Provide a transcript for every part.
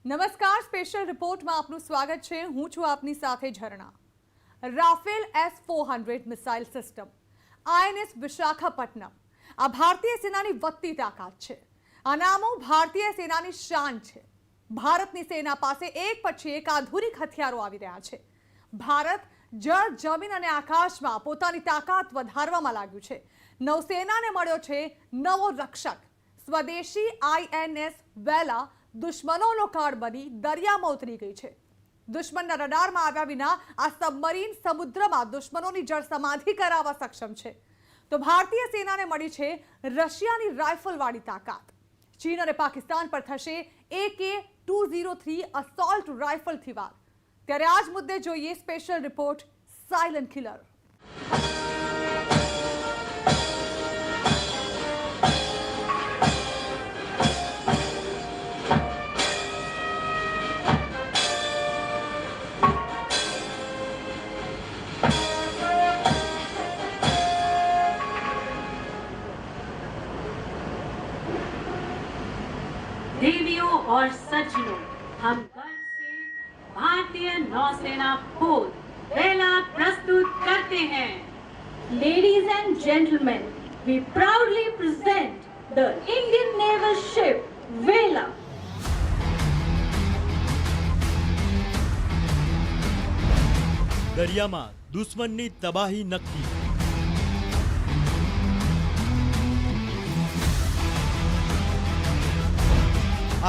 નમસ્કાર, સ્પેશિયલ રિપોર્ટમાં આપનું સ્વાગત છે. હું છું આપની સાથે Jharna. Rafale S-400 missile system, INS Visakhapatnam, આ ભારતીય સેનાની વધતી તાકાત છે. આ નામો ભારતીય સેનાની શાન છે. ભારતની સેના પાસે એક પછી એક આધુનિક હથિયારો આવી રહ્યા છે. ભારત જળ, જમીન અને આકાશમાં પોતાની તાકાત વધારવામાં લાગ્યું છે. નૌસેનાને મળ્યો છે નવો રક્ષક. સ્વદેશી INS વેલા દુશ્મનોનો કાળ બની દરિયામાં ઉતરી ગઈ છે. દુશ્મનના રડારમાં આવ્યા વિના આ સબમરીન સમુદ્રમાં દુશ્મનોની જળ સમાધિ કરાવવા સક્ષમ છે. તો ભારતીય સેનાને મળી છે રશિયાની રાઇફલવાળી તાકાત. ચીન અને પાકિસ્તાન પર થશે AK-203 અસોલ્ટ રાઇફલથી વાર. ત્યારે આ જ મુદ્દે જોઈએ સ્પેશિયલ રિપોર્ટ સાયલન્ટ કિલર. देवियों और सज्जनों, हम गर्व से भारतीय नौसेना पोत वेला प्रस्तुत करते हैं. Ladies and gentlemen, we proudly present the Indian naval ship Vela. દરિયામાં દુશ્મનની તબાહી નક્કી.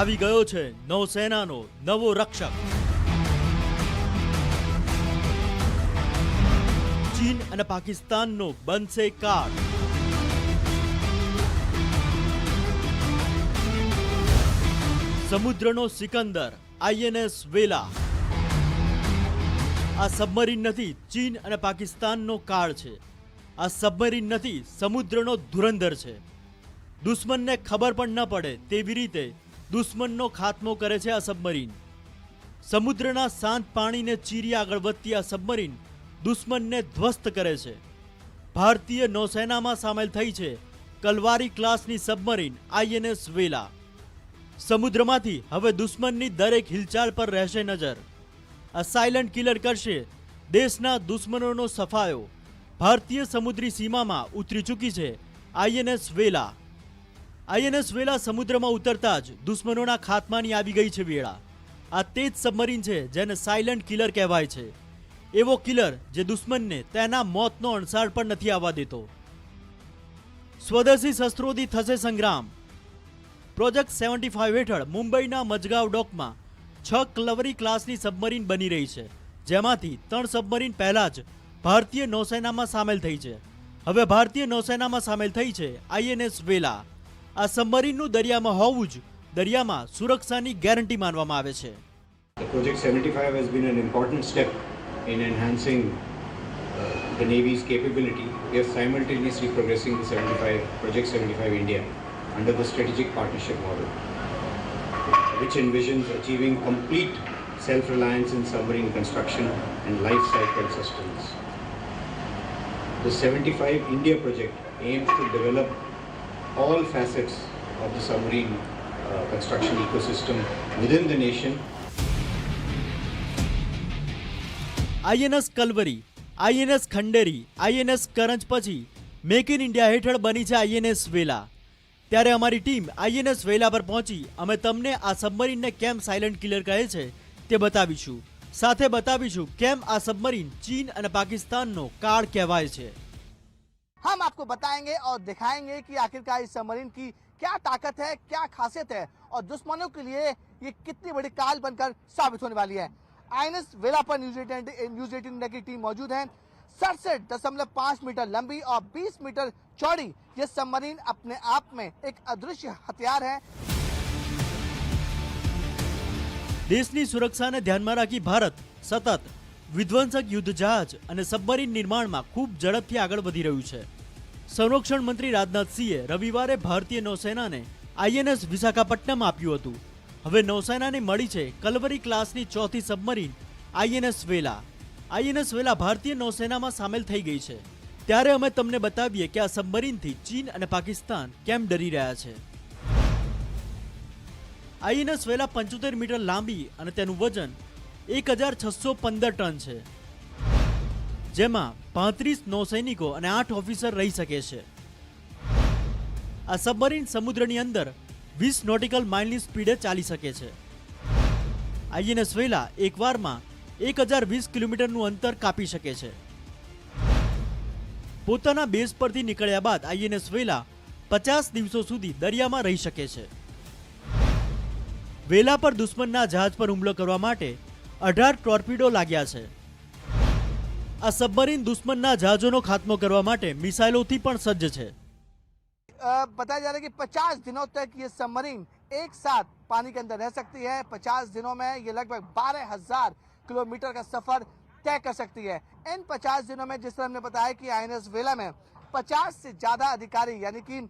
આવી ગયો છે નૌસેનાનો નવો રક્ષક. ચીન અને પાકિસ્તાનનો બનશે કાળ. સમુદ્રનો સિકંદર INS વેલા. આ સબમરીન નથી ચીન અને પાકિસ્તાનનો કાળ છે. આ સબમરીન નથી સમુદ્રનો ધુરંધર છે. દુશ્મનને ખબર પણ ન પડે તેવી રીતે દુશ્મનનો ખાત્મો કરે છે આ સબમરીન. સમુદ્રના શાંત પાણીને ચીરી આગળ વધતી આ સબમરીન દુશ્મનને ધ્વસ્ત કરે છે. ભારતીય નૌસેનામાં સામેલ થઈ છે કલવારી ક્લાસની સબમરીન INS વેલા. સમુદ્રમાંથી હવે દુશ્મનની દરેક હિલચાલ પર રહેશે નજર. આ સાયલન્ટ કિલર કરશે દેશના દુશ્મનોનો સફાયો. ભારતીય સમુદ્રી સીમામાં ઉતરી ચૂકી છે INS વેલા. INS વેલા સમુદ્રમાં ઉતરતા જ દુશ્મનોના ખાત્માની આવી ગઈ છે વેળા. આ તે જ સબમરીન છે જેને સાયલન્ટ કિલર કહેવાય છે. એવો કિલર જે દુશ્મનને તેના મોતનો અણસાર પણ નથી આવવા દેતો. સ્વદેશી શસ્ત્રોથી થશે સંગ્રામ. પ્રોજેક્ટ 75 હેઠળ મુંબઈના મજગાંવ ડોકમાં 6 કલવરી ક્લાસની સબમરીન બની રહી છે, જેમાંથી 3 સબમરીન પહેલા જ ભારતીય નૌસેનામાં સામેલ થઈ છે. હવે ભારતીય નૌસેનામાં સામેલ થઈ છે INS વેલા. આ સબમરીનનું દરિયામાં હોવું જ દરિયામાં સુરક્ષાની ગેરંટી માનવામાં આવે છે. Project 75 has been an important step in enhancing the Navy's capability. We are simultaneously progressing the Project 75 India under the strategic partnership model, which envisions achieving complete self-reliance in submarine construction and life cycle sustenance. The 75 India project aims to develop all facets of the submarine construction ecosystem within the nation. INS Calvary, INS Khanderi, INS Karanj પછી make in India હેઠળ બની છે INS વેલા. ત્યારે અમારી team INS વેલા પર પહોંચી અમે તમને આ સબમરીનને કેમ સાયલન્ટ કિલર કહે છે તે બતાવીશું. સાથે બતાવીશું કેમ આ સબમરીન ચીન અને પાકિસ્તાનનો કાળ કહેવાય છે. हम आपको बताएंगे और दिखाएंगे कि आखिरकार इस सबमरीन की क्या ताकत है, क्या खासियत है और दुश्मनों के लिए ये कितनी बड़ी काल बनकर साबित होने वाली है. INS वेला पर न्यूज 18 इंडिया की टीम मौजूद है. 67.5 मीटर लंबी और 20 मीटर चौड़ी ये सबमरीन अपने आप में एक अदृश्य हथियार है. દેશની સુરક્ષાને ધ્યાનમાં રાખી ભારત સતત વિધ્વંસક યુદ્ધ જહાજ અને સબમરીન નિર્માણમાં ખૂબ ઝડપથી આગળ વધી રહ્યું છે. સંરક્ષણ મંત્રી રાજનાથસિંહે રવિવારે ભારતીય નૌસેનાને INS વિશાખાપટ્ટનમ આપ્યું હતું. હવે નૌસેનાને મળી છે કલવરી ક્લાસની ચોથી સબમરીન INS વેલા. INS વેલા ભારતીય નૌસેનામાં સામેલ થઈ ગઈ છે. ત્યારે અમે તમને બતાવીએ કે આ સબમરીનથી ચીન અને પાકિસ્તાન કેમ ડરી રહ્યા છે. આઈએનએસ વેલા 75 મીટર લાંબી અને તેનું વજન 1615 ટન છે, જેમાં 35 નૌસૈનિકો અને 8 ઓફિસર રહી શકે છે. આ સબમરીન સમુદ્રની અંદર 20 નોટિકલ માઇલની સ્પીડે ચાલી શકે છે. આઈએનએસ વેલા એકવારમાં 1020 કિલોમીટરનું અંતર કાપી શકે છે. પોતાના બેઝ પરથી નીકળ્યા બાદ આઈએનએસ વેલા 50 દિવસો સુધી દરિયામાં રહી શકે છે. વેલા પર દુશ્મનના જહાજ પર હુમલો કરવા માટે 18 ટોર્પીડો लाग्યા છે. આ સબમરીન દુશ્મનના જહાજોનો ખાત્મો કરવા માટે મિસાઇલોથી પણ સજ્જ છે. बताया जा रहा है कि 50 दिनों तक ये सबमरीन एक साथ पानी के अंदर रह सकती है. 50 दिनों में ये लगभग 12,000 किलोमीटर का सफर तय कर सकती है. इन 50 दिनों में जिस तरह हमने बताया कि आईएनएस वेला में 50 से ज्यादा अधिकारी यानी कि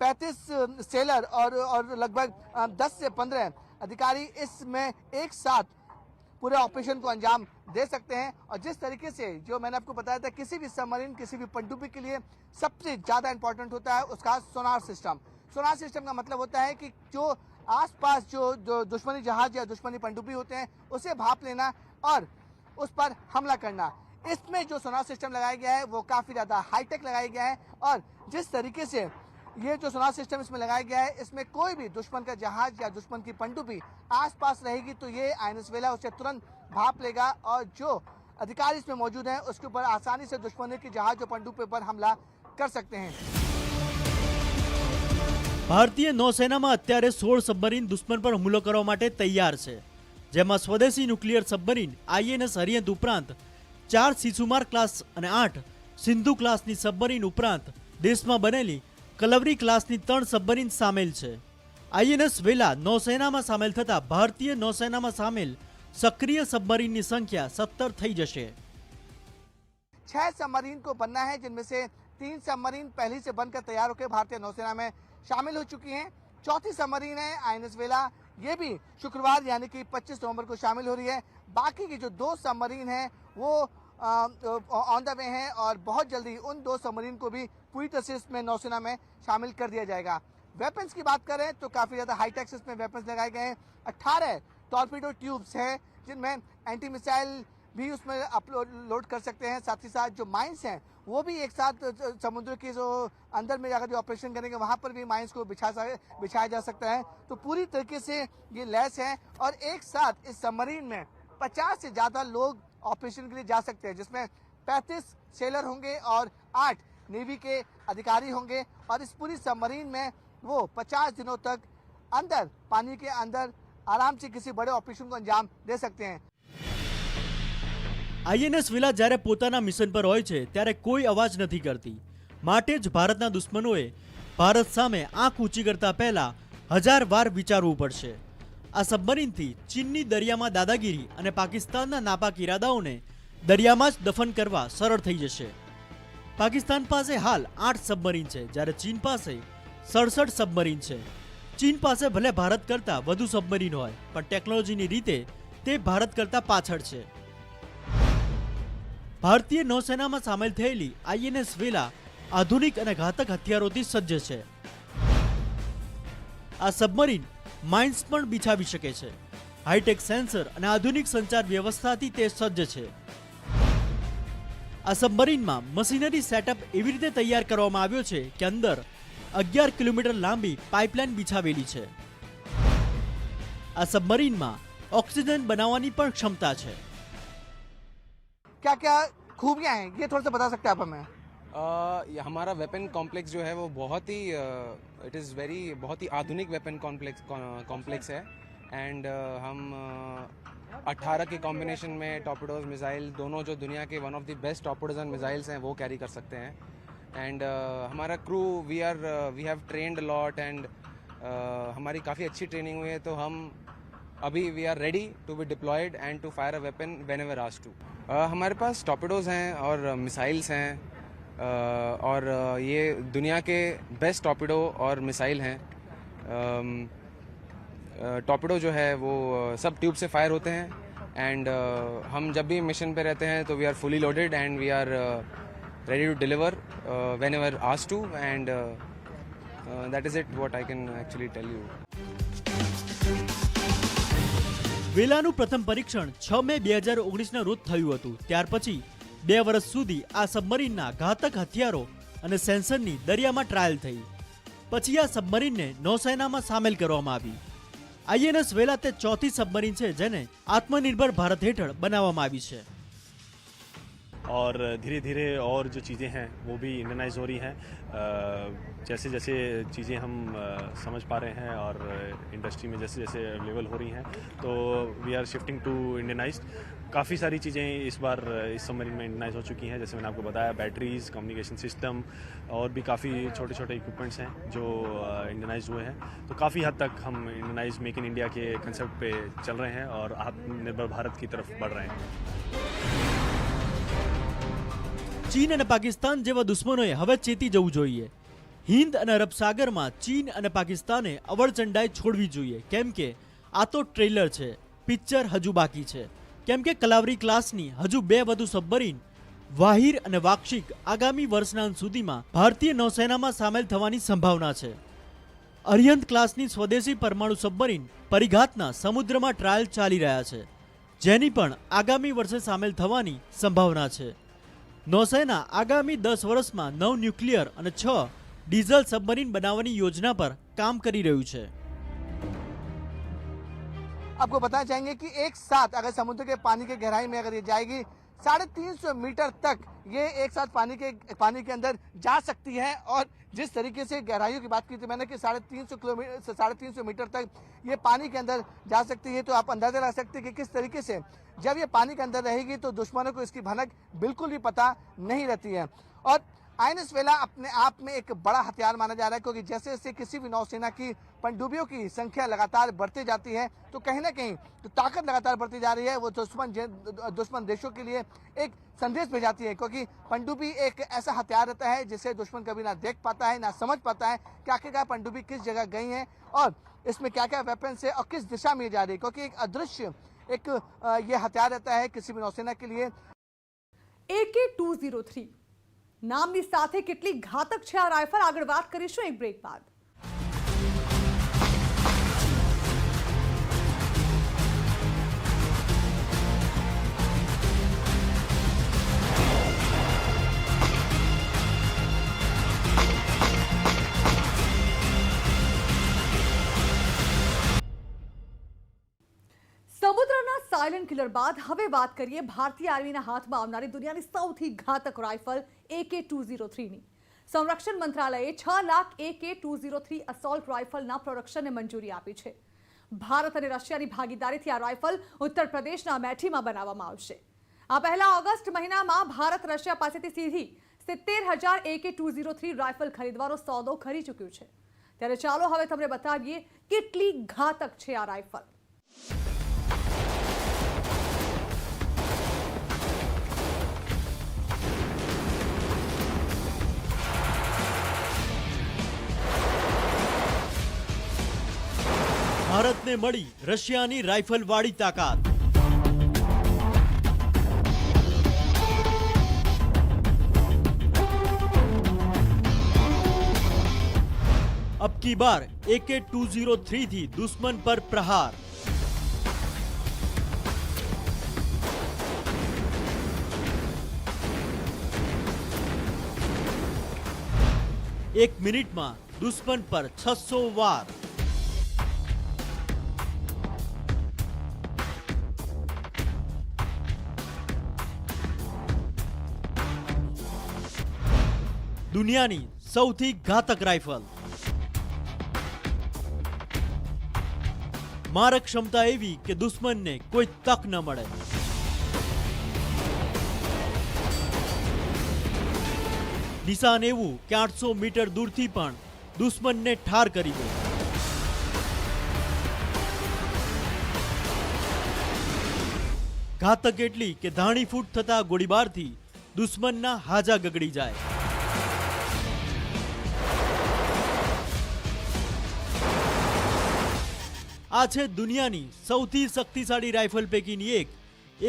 35 सेलर और लगभग 10 से 15 अधिकारी इसमें एक साथ पूरे ऑपरेशन को अंजाम दे सकते हैं. और जिस तरीके से जो मैंने आपको बताया था, किसी भी सबमरीन किसी भी पनडुब्बी के लिए सबसे ज्यादा इंपॉर्टेंट होता है उसका सोनार सिस्टम. सोनार सिस्टम का मतलब होता है कि जो आसपास जो दुश्मनी जहाज या दुश्मनी पनडुब्बी होते हैं उसे भाप लेना और उस पर हमला करना. इसमें जो सोनार सिस्टम लगाया गया है वो काफी ज्यादा हाईटेक लगाया गया है. और जिस तरीके से ये जो सोनार सिस्टम इसमें लगाया गया है, इसमें कोई भी दुश्मन का जहाज या दुश्मन की पनडुब्बी आसपास रहेगी तो ये आईएनएस वेला उसे तुरंत भाप लेगा और जो अधिकारी इसमें मौजूद हैं उसके ऊपर आसानी से दुश्मन की जहाज और पनडुब्बी पर हमला कर सकते हैं. ભારતીય નૌસેનામાં અત્યારે 16 સબમરીન દુશ્મન પર હુમલો કરવા માટે તૈયાર છે, જેમાં સ્વદેશી ન્યુક્લિયર સબમરીન આઈએનએસ અરિહંત ઉપરાંત 4 શિશુમાર ક્લાસ અને 8 સિંધુ ક્લાસની સબમરીન ઉપરાંત દેશમાં બનેલી કલવરી ક્લાસની 3 સબમરીન સામેલ છે. આઈએનએસ વેલા નૌસેનામાં સામેલ થતા ભારતીય નૌસેનામાં સામેલ સક્રિય સબમરીનની સંખ્યા 17 થઈ જશે. 6 सबमरीन को बनना है, जिनमें से 3 सबमरीन पहले से बनकर तैयार होकर भारतीय नौसेना में शामिल हो चुकी हैं. चौथी सबमरीन है आईएनएस वेला, ये भी शुक्रवार यानी कि 25 नवंबर को शामिल हो रही है. बाकी की जो 2 सबमरीन हैं वो ऑन द वे हैं और बहुत जल्दी उन 2 सबमरीन को भी पूरी तरह से इसमें नौसेना में शामिल कर दिया जाएगा. वेपन्स की बात करें तो काफी ज्यादा हाईटेक इसमें वेपन्स लगाए गए हैं. 18 टॉर्पीडो ट्यूब्स हैं जिनमें एंटी मिसाइल भी उसमें लोड कर सकते हैं. साथ ही साथ जो माइंस हैं वो भी एक साथ समुद्र के जो अंदर में जाकर जो ऑपरेशन करेंगे वहां पर भी माइंस को बिछाया जा सकता है. तो पूरी तरीके से ये लैस है और एक साथ इस सबमरीन में 50 से ज्यादा लोग ऑपरेशन के लिए जा सकते हैं, जिसमें 35 सेलर होंगे और 8 नेवी के अधिकारी होंगे. और इस पूरी सबमरीन में वो 50 दिनों तक अंदर पानी के अंदर आराम से किसी बड़े ऑपरेशन को अंजाम दे सकते हैं. આઈએનએસ વેલા જ્યારે પોતાના મિશન પર હોય છે ત્યારે કોઈ અવાજ નથી કરતી, માટે જ ભારતના દુશ્મનોએ ભારત સામે આંખ ઊંચી કરતા પહેલા 1000 વાર વિચારવું પડશે. આ સબમરીનથી ચીનની દરિયામાં દાદાગીરી અને પાકિસ્તાનના નાપાક ઇરાદાઓને દરિયામાં જ દફન કરવા સરળ થઈ જશે. પાકિસ્તાન પાસે હાલ 8 સબમરીન છે, જ્યારે ચીન પાસે 67 સબમરીન છે. ચીન પાસે ભલે ભારત કરતાં વધુ સબમરીન હોય, પણ ટેકનોલોજીની રીતે તે ભારત કરતાં પાછળ છે. ભારતીય નૌસેનામાં સામેલ થયેલી આઈએનએસ વેલા આધુનિક અને ઘાતક હથિયારોથી સજ્જ છે. આ સબમરીન માઇન્સ પણ બિછાવી શકે છે. હાઈટેક સેન્સર અને આધુનિક સંચાર વ્યવસ્થાથી તે સજ્જ છે. આ સબમરીનમાં મશીનરી સેટઅપ એવી રીતે તૈયાર કરવામાં આવ્યો છે કે અંદર 11 કિલોમીટર લાંબી પાઇપલાઇન બિછાવેલી છે. આ સબમરીનમાં ઓક્સિજન બનાવવાની પણ ક્ષમતા છે. क्या क्या खूबियां हैं ये थोड़ा सा बता सकते हैं आप हमें? हमारा वेपन कॉम्प्लेक्स जो है वो बहुत ही बहुत ही आधुनिक वेपन कॉम्प्लेक्स है. एंड हम 18 के कॉम्बिनेशन में टॉर्पेडोज मिसाइल दोनों जो दुनिया के one of the best torpedoes and missiles हैं वो कैरी कर सकते हैं. एंड हमारा crew we have trained a lot and हमारी काफ़ी अच्छी ट्रेनिंग हुई है, तो हम अभी we are ready to be deployed and to fire a weapon whenever asked to. हमारे पास टॉर्पेडोज हैं और मिसाइल्स हैं और ये दुनिया के बेस्ट टॉर्पेडो और मिसाइल हैं. टॉर्पेडो जो है वो सब ट्यूब से फायर होते हैं. एंड हम जब भी मिशन पे रहते हैं तो we are fully loaded and we are ready to deliver whenever asked to. And that is it what I can actually tell you. વેલાનું પ્રથમ પરીક્ષણ 6 મે 2019ના રોજ થયું હતું. ત્યાર પછી 2 વર્ષ સુધી આ સબમરીનના ઘાતક હથિયારો અને સેન્સરની દરિયામાં ટ્રાયલ થઈ. પછી આ સબમરીનને નૌસેનામાં સામેલ કરવામાં આવી. આઈએનએસ વેલા તે ચોથી સબમરીન છે જેને આત્મનિર્ભર ભારત હેઠળ બનાવવામાં આવી છે. और धीरे धीरे और जो चीज़ें हैं वो भी इंडियनाइज हो रही हैं. जैसे जैसे चीज़ें हम समझ पा रहे हैं और इंडस्ट्री में जैसे जैसे अवेलेबल हो रही हैं तो we are shifting to Indianized. काफ़ी सारी चीज़ें इस बार इस सबमरीन में इंडियनाइज हो चुकी हैं. जैसे मैंने आपको बताया, बैटरीज, कम्युनिकेशन सिस्टम और भी काफ़ी छोटे छोटे इक्विपमेंट्स हैं जो इंडियनाइज हुए हैं. तो काफ़ी हद तक हम इंडियनाइज मेक इन इंडिया के कंसेप्ट पे चल रहे हैं और आत्मनिर्भर भारत की तरफ बढ़ रहे हैं. ચીન અને પાકિસ્તાન જેવા દુશ્મનોએ હવે ચેતી જવું જોઈએ. હિન્દ અને અરબ સાગરમાં ચીન અને પાકિસ્તાને અવળચંડાઈ છોડવી જોઈએ, કેમ કે આ તો ટ્રેલર છે, પિક્ચર હજુ બાકી છે. કેમ કે કલાવરી ક્લાસની હજુ 2 વધુ સબમરીન વાહિર અને વાક્ષિક આગામી વર્ષના અંત સુધીમાં ભારતીય નૌસેનામાં સામેલ થવાની સંભાવના છે. અરિહંત ક્લાસની સ્વદેશી પરમાણુ સબમરીન પરિઘાતના સમુદ્રમાં ટ્રાયલ ચાલી રહ્યા છે, જેની પણ આગામી વર્ષે સામેલ થવાની સંભાવના છે. નૌસેના આગામી 10 વર્ષમાં 9 ન્યુક્લિયર અને 6 ડીઝલ સબમરીન બનાવવાની યોजना પર કામ કરી રહ્યું છે. आपको बताना चाहेंगे कि एक साथ अगर समुद्र के पानी के गहराई में अगर ये जाएगी 350 मीटर तक ये एक साथ पानी के अंदर जा सकती है. और जिस तरीके से गहराइयों की बात की थी मैंने कि 350 मीटर तक ये पानी के अंदर जा सकती है, तो आप अंदाजा लगा सकते हैं कि किस तरीके से जब ये पानी के अंदर रहेगी तो दुश्मनों को इसकी भनक बिल्कुल भी पता नहीं रहती है. और आईएनएस वेला अपने आप में एक बड़ा हथियार माना जा रहा है, क्योंकि जैसे जैसे किसी भी नौसेना की पनडुब्बियों की संख्या लगातार बढ़ती जाती है तो कहीं ना कहीं तो ताकत लगातार बढ़ती जा रही है. वो दुश्मन देशों के लिए एक संदेश भेजाती है, क्योंकि पनडुब्बी एक ऐसा हथियार रहता है जिसे दुश्मन कभी ना देख पाता है ना समझ पाता है कि आखिरकार पनडुब्बी किस जगह गई है और इसमें क्या क्या वेपन्स है और किस दिशा में जा रही है, क्योंकि एक अदृश्य एक ये हथियार रहता है किसी भी नौसेना के लिए. AK-203 નામની સાથે કેટલી ઘાતક છે આ રાઇફલ, આગળ વાત કરીશું એક બ્રેક બાદ. સમુદ્રના સાયલેન્ટ કિલર બાદ હવે વાત કરીએ ભારતીય આર્મીના હાથમાં આવનારી દુનિયાની સૌથી ઘાતક રાઇફલ AK-203ની. સંરક્ષણ મંત્રાલયે 6 લાખ AK-203 અસોલ્ટ રાઇફલના પ્રોડક્શનને મંજૂરી આપી છે. ભારત અને રશિયાની ભાગીદારીથી આ રાઇફલ ઉત્તર પ્રદેશના અમેઠીમાં બનાવવામાં આવશે. આ પહેલા ઓગસ્ટ મહિનામાં ભારત રશિયા પાસેથી સીધી 70,000 AK-203 રાઇફલ ખરીદવાનો સોદો કરી ચૂક્યું છે. ત્યારે ચાલો હવે તમને બતાવીએ કેટલી ઘાતક છે આ રાઇફલ. ભારતને મળી રશિયાની રાઇફલવાળી તાકાત. अब की बार AK-203 थी दुश्मन पर प्रहार. एक मिनिट में दुश्मन पर 600 वार. દુનિયાની સૌથી ઘાતક રાઇફલ. મારક ક્ષમતા એવી કે દુશ્મનને કોઈ તક ન મળે. નિશાન એવું કે 800 મીટર દૂરથી પણ દુશ્મનને ઠાર કરી દે. ઘાતક એટલી કે ધાણી ફૂટ થતા ગોળીબારથી દુશ્મનના હાજા ગગડી જાય. આ છે દુનિયાની સૌથી શક્તિશાળી રાઇફલ પૈકીની એક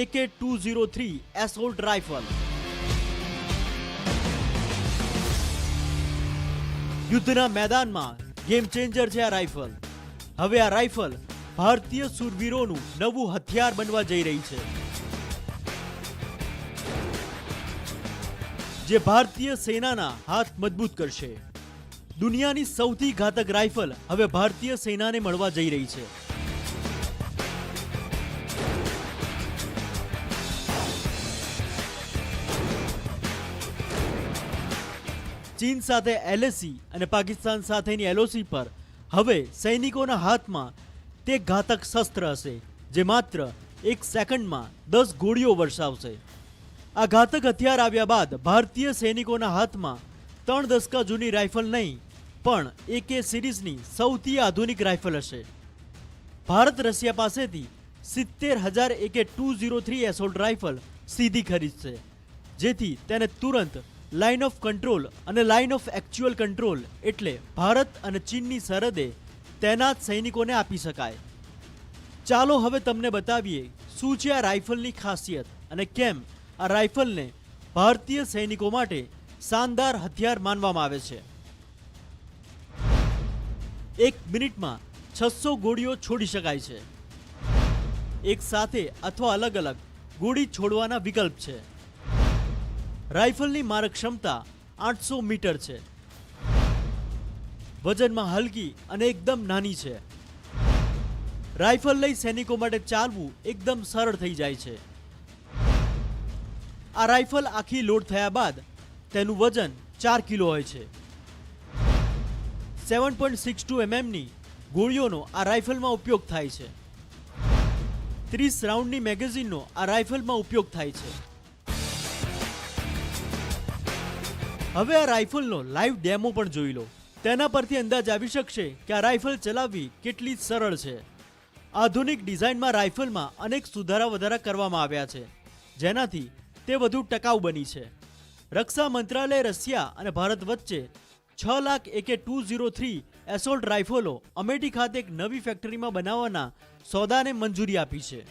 AK-203 એસોલ્ટ રાઇફલ. યુદ્ધના મેદાનમાં ગેમ ચેન્જર છે આ રાઇફલ. હવે આ રાઇફલ ભારતીય શૂરવીરોનું નવું હથિયાર બનવા જઈ રહી છે, જે ભારતીય સેનાના હાથ મજબૂત કરશે. દુનિયાની સૌથી ઘાતક રાઇફલ હવે ભારતીય સેનાને મળવા જઈ રહી છે. ચીન સાથે LAC અને પાકિસ્તાન સાથેની LOC પર હવે સૈનિકોના હાથમાં તે ઘાતક શસ્ત્ર હશે, જે માત્ર 1 સેકન્ડમાં 10 ગોળીઓ વર્ષાવશે. આ ઘાતક હથિયાર આવ્યા બાદ ભારતીય સૈનિકોના હાથમાં 3 દશકા જૂની રાઇફલ નહીં, પણ AK સિરીઝની સૌથી આધુનિક રાઇફલ હશે. ભારત રશિયા પાસેથી 70,000 AK-203 એસોલ્ટ રાઇફલ સીધી ખરીદશે, જેથી તેને તુરંત લાઇન ઓફ કંટ્રોલ અને લાઇન ઓફ એક્ચ્યુઅલ કંટ્રોલ એટલે ભારત અને ચીનની સરહદે તૈનાત સૈનિકોને આપી શકાય. ચાલો હવે તમને બતાવીએ શું છે આ રાઇફલની ખાસિયત અને કેમ આ રાઇફલને ભારતીય સૈનિકો માટે શાનદાર હથિયાર માનવામાં આવે છે. 1 મિનિટમાં 600 ગોળીઓ છોડી શકાય છે. એક સાથે અથવા અલગ અલગ ગોળી છોડવાના વિકલ્પ છે. રાઇફલની મારક ક્ષમતા 800 મીટર છે. વજનમાં હલકી અને એકદમ નાની છે. રાઇફલ લઈ સૈનિકો માટે ચાલવું એકદમ સરળ થઈ જાય છે. આ રાઇફલ આખી લોડ થયા બાદ તેનું વજન 4 કિલો હોય છે. 7.62 mmની ગોળીઓનો આ રાઇફલમાં ઉપયોગ થાય છે. 30 રાઉન્ડની મેગેઝિનનો આ રાઇફલમાં ઉપયોગ થાય છે. હવે આ રાઇફલનો લાઈવ ડેમો પણ જોઈ લો. તેના પરથી અંદાજ આવી શકશે કે આ રાઇફલ ચલાવવી કેટલી સરળ છે. આધુનિક ડિઝાઇનમાં રાઇફલમાં અનેક સુધારા વધારા કરવામાં આવ્યા છે, જેનાથી તે વધુ ટકાઉ બની છે. રક્ષા મંત્રાલય રશિયા અને ભારત વચ્ચે 6 લાખ AK-203 એસોલ્ટ રાઇફલો અમેઠી ખાતે એક નવી ફેક્ટરીમાં બનાવવાના સોદાને મંજૂરી આપી છે.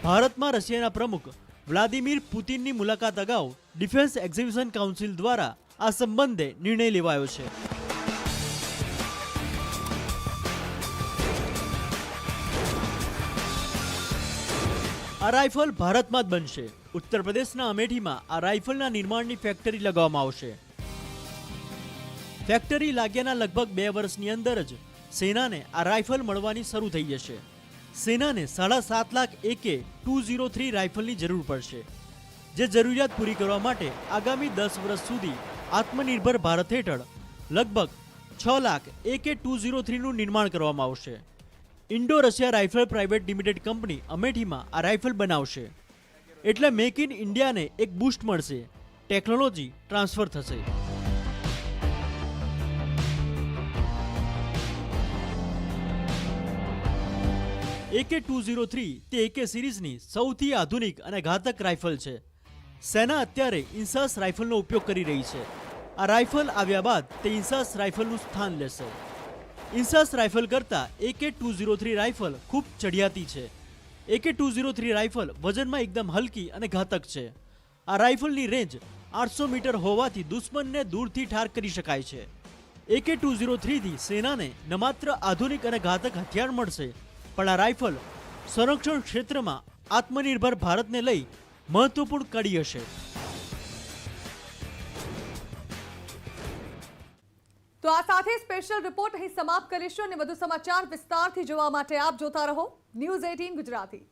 ભારતમાં રશિયાના પ્રમુખ વ્લાદિમીર પુતિનની મુલાકાત અગાઉ ડિફેન્સ એક્ઝિબિશન કાઉન્સિલ દ્વારા આ સંબંધે નિર્ણય લેવાયો છે. આ રાઇફલ ભારતમાં જ બનશે. ઉત્તર પ્રદેશના અમેઠીમાં આ રાઇફલના નિર્માણની ફેક્ટરી લગાવવામાં આવશે. ફેક્ટરી લાગ્યાના લગભગ 2 વર્ષની અંદર જ સેનાને આ રાઇફલ મળવાની શરૂ થઈ જશે. સેનાને 7.5 લાખ AK-203 રાઇફલની જરૂર પડશે, જે જરૂરિયાત પૂરી કરવા માટે આગામી 10 વર્ષ સુધી આત્મનિર્ભર ભારત હેઠળ લગભગ 6 લાખ AK-203નું નિર્માણ કરવામાં આવશે. Indo Russia rifle private limited company અમેઠીમાં આ રાઇફલ બનાવશે. એટલે મેક ઇન ઇન્ડિયાને એક બૂસ્ટ મળશે, ટેકનોલોજી ટ્રાન્સફર થશે. AK-203 તે AK સિરીઝની સૌથી આધુનિક અને ઘાતક રાઇફલ છે. સેના અત્યારે ઇન્સાસ રાઇફલનો ઉપયોગ કરી રહી છે. આ રાઇફલ આવ્યા બાદ તે ઇન્સાસ રાઇફલનું સ્થાન લેશે. ઇન્સાસ રાઇફલ કરતાં AK-203 રાઇફલ ખૂબ ચડિયાતી છે. AK-203 રાઇફલ વજનમાં એકદમ હલકી અને ઘાતક છે. આ રાઇફલની રેન્જ 800 મીટર હોવાથી દુશ્મનને દૂરથી ઠાર કરી શકાય છે. AK-203 થી સેનાને ન માત્ર આધુનિક અને ઘાતક હથિયાર મળશે, પણ આ રાઇફલ સંરક્ષણ ક્ષેત્રમાં આત્મનિર્ભર ભારતને લઈ મહત્વપૂર્ણ કડી હશે. તો આ સાથે સ્પેશિયલ રિપોર્ટ અહીં સમાપ્ત કરીશું અને વધુ સમાચાર વિસ્તારથી જોવા માટે આપ જોતા રહો ન્યૂઝ 18 ગુજરાતી.